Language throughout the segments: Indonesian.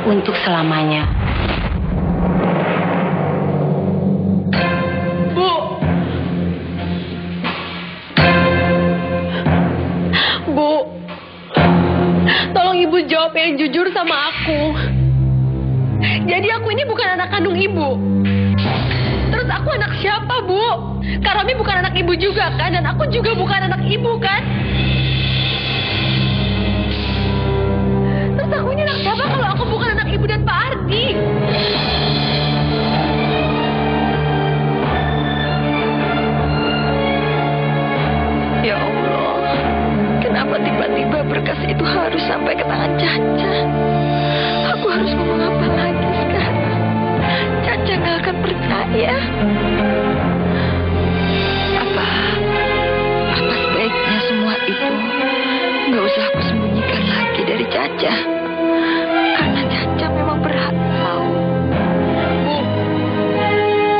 untuk selamanya. Bu. Bu. Tolong Ibu jawab yang jujur sama aku. Jadi aku ini bukan anak kandung Ibu. Terus aku anak siapa, Bu? Karami bukan anak Ibu juga kan? Dan aku juga bukan anak Ibu kan? Terus aku ini anak siapa kalau aku bukan anak Ibu dan Pak Ardi? Ya Allah, kenapa tiba-tiba berkas itu harus sampai ke tangan Caca? Aku harus ngomong apa lagi sekarang? Caca gak akan percaya. Apa sebaiknya semua itu gak usah aku sembunyikan lagi dari Caca? Karena Caca memang berhak tahu. Bu,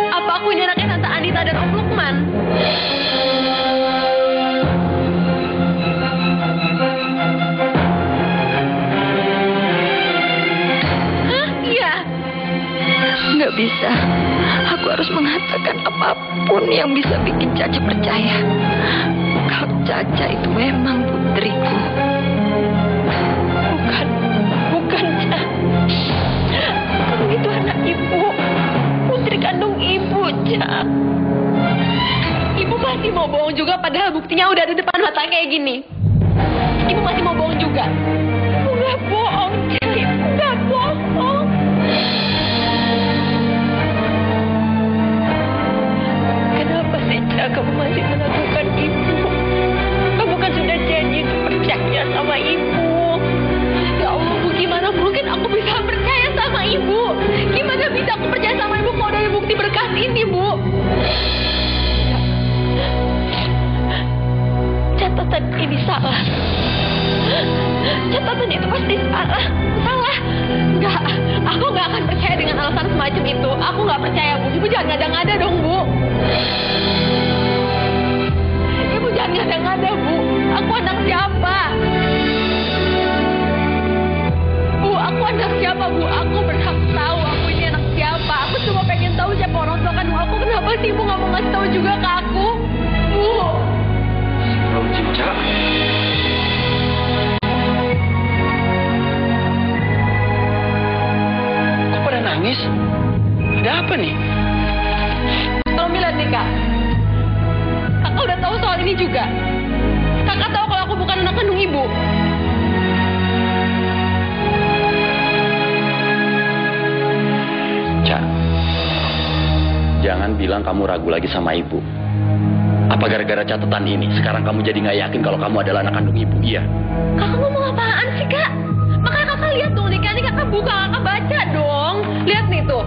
apa aku ini anaknya Tante Anita dan Om Lukman? Nggak bisa. Aku harus mengatakan apapun yang bisa bikin Caca percaya kalau Caca itu memang putriku. Bukan Caca. Kamu itu anak Ibu, putri kandung Ibu, Caca. Ibu masih mau bohong juga padahal buktinya udah di depan mata kayak gini. Ibu masih mau bohong juga. Ibu nggak bohong, Caca. Ibu nggak bohong. Kamu masih melakukan Ibu. Kamu kan sudah janji untuk percaya sama Ibu. Ya Allah, Bu, gimana mungkin aku bisa percaya sama Ibu? Gimana bisa aku percaya sama Ibu kalau dari bukti berkas ini, Bu? Catatan ini salah. Catatan itu pasti salah. Salah. Enggak, aku nggak akan percaya dengan alasan semacam itu. Aku nggak percaya, Bu. Ibu jangan ngada-ngada dong, Bu. Ibu jangan ngada-ngada, Bu. Aku anak siapa? Bu, aku anak siapa, Bu? Aku berhak tahu aku ini anak siapa. Aku cuma pengen tahu siapa orang tua kandung aku. Kenapa sih Ibu nggak mau ngasih tahu juga ke aku? Bu. Belum cinta. Kok pada nangis? Ada apa nih? Tolong bilang nih, Kak. Kakak udah tahu soal ini juga. Kakak tahu kalau aku bukan anak kandung Ibu. Ca, jangan bilang kamu ragu lagi sama Ibu. Apa gara-gara catatan ini sekarang kamu jadi nggak yakin kalau kamu adalah anak kandung Ibu? Iya. Kakak ngomong apaan sih, Kak? Makanya Kakak lihat dong nih, Kak. Ini Kakak buka, Kakak baca dong. Lihat nih tuh.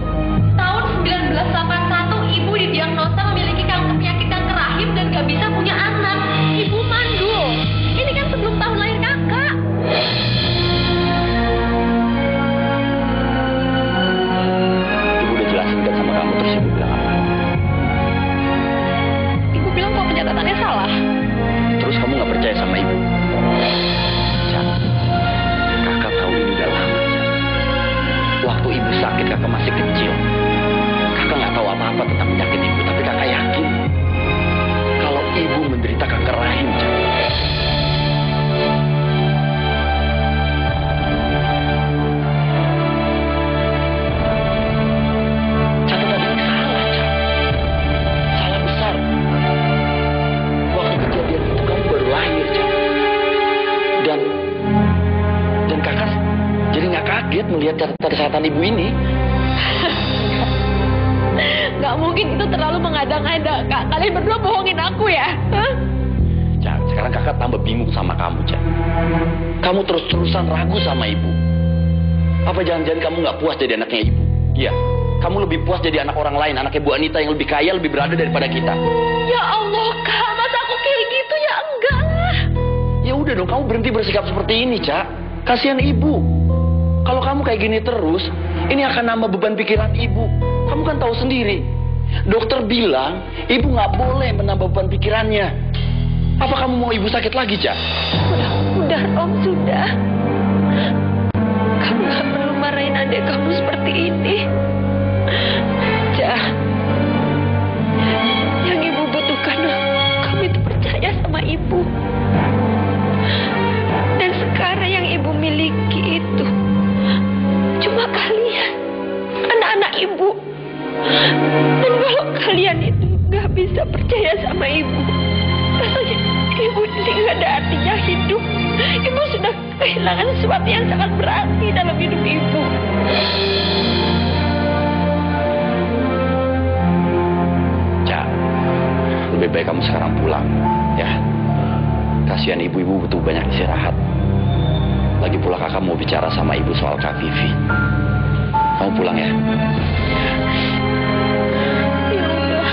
Tahun 1981, Ibu didiagnosa memiliki kanker penyakit kanker rahim dan gak bisa punya anak. Ibu mandul. Ini kan sebelum tahun lahir Kakak. Ibu udah jelasin kan sama kamu, terus Ibu bilang apa? Ibu bilang kok pencatatannya salah. Terus kamu nggak percaya sama Ibu? Ca, Kakak tahu ini udah lama, Ca. Waktu Ibu sakit, Kakak masih kecil. Kakak nggak tahu apa-apa tentang penyakit Ibu, tapi Kakak yakin kalau Ibu menderita kanker rahim, Ca. Catatan ini salah, Ca. Salah besar. Waktu kejadian itu kamu baru lahir, Ca. Dan Kakak jadi nggak kaget melihat catatan kesehatan Ibu ini. Gak mungkin, itu terlalu mengada-ngada, Kak. Kalian berdua bohongin aku ya? Hah? Ca, sekarang Kakak tambah bingung sama kamu, Ca. Kamu terus-terusan ragu sama Ibu. Apa jangan-jangan kamu nggak puas jadi anaknya Ibu? Iya, kamu lebih puas jadi anak orang lain, anak Ibu Anita yang lebih kaya, lebih berada daripada kita. Ya Allah, Kak. Masa aku kayak gitu? Ya enggak lah. Ya udah dong, kamu berhenti bersikap seperti ini, Ca. Kasihan Ibu. Kalau kamu kayak gini terus, ini akan nambah beban pikiran Ibu. Kamu kan tahu sendiri. Dokter bilang, Ibu nggak boleh menambah beban pikirannya. Apa kamu mau Ibu sakit lagi, Ca? Udah, Om, sudah. Kamu nggak perlu marahin adik kamu seperti ini. Ja, yang ibu butuhkan kamu itu percaya sama ibu. Dan sekarang yang ibu miliki itu cuma kalian, anak-anak ibu. Dan kalau kalian itu gak bisa percaya sama ibu, rasanya ibu ini gak ada artinya hidup. Ibu sudah kehilangan sesuatu yang sangat berarti dalam hidup ibu. Ja, lebih baik kamu sekarang pulang, ya. Kasihan ibu-ibu butuh banyak istirahat. Lagi pula kakak mau bicara sama ibu soal Kak Vivi. Kamu pulang ya. Ya udah.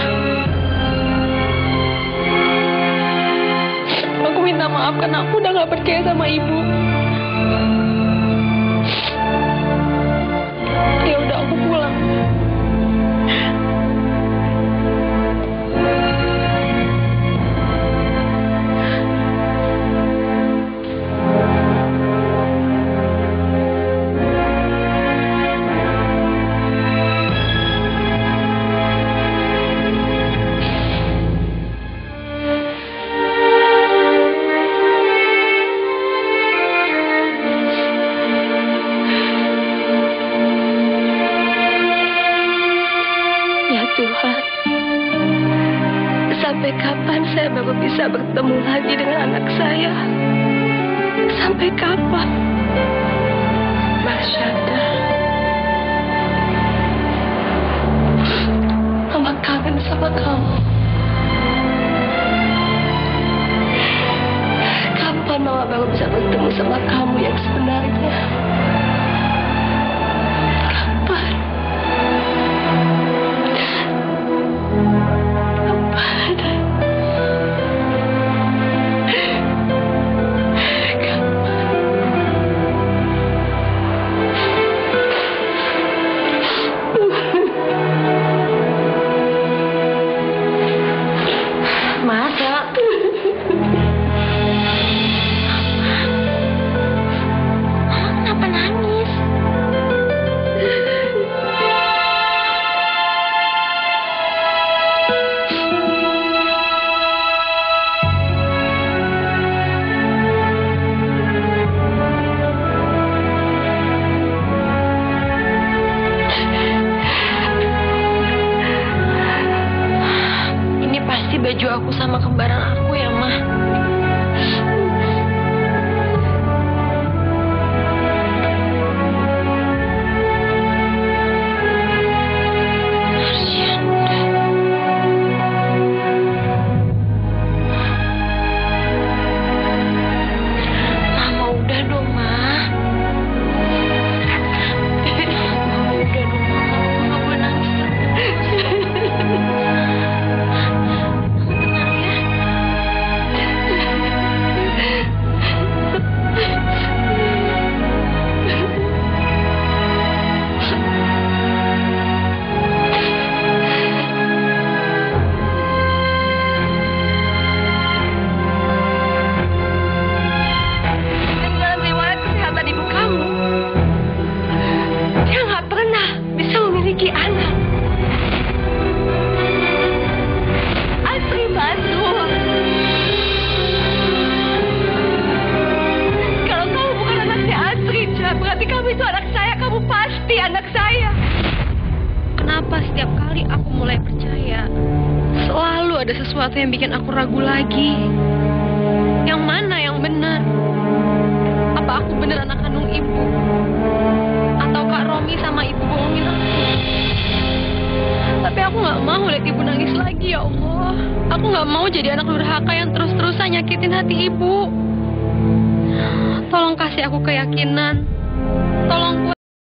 Aku minta maaf karena aku udah gak percaya sama ibu. Ya udah, aku pulang. Tuhan, sampai kapan saya baru bisa bertemu lagi dengan anak saya? Sampai kapan? Marsyanda, Mama kangen sama kamu. Kapan Mama baru bisa bertemu sama kamu yang sebenarnya? Kapan? Baju aku sama kembaran aku ya, Ma. Mama udah dong, Ma. Mama udah dong, Mama. Mama boleh nangis terus. Berarti kamu itu anak saya, kamu pasti anak saya. Kenapa setiap kali aku mulai percaya, selalu ada sesuatu yang bikin aku ragu lagi? Yang mana yang benar? Apa aku benar anak kandung ibu? Atau Kak Romi sama ibu bohongin aku? Tapi aku gak mau lihat ibu nangis lagi, ya Allah. Aku gak mau jadi anak durhaka yang terus-terusan nyakitin hati ibu. Tolong kasih aku keyakinan. Tolong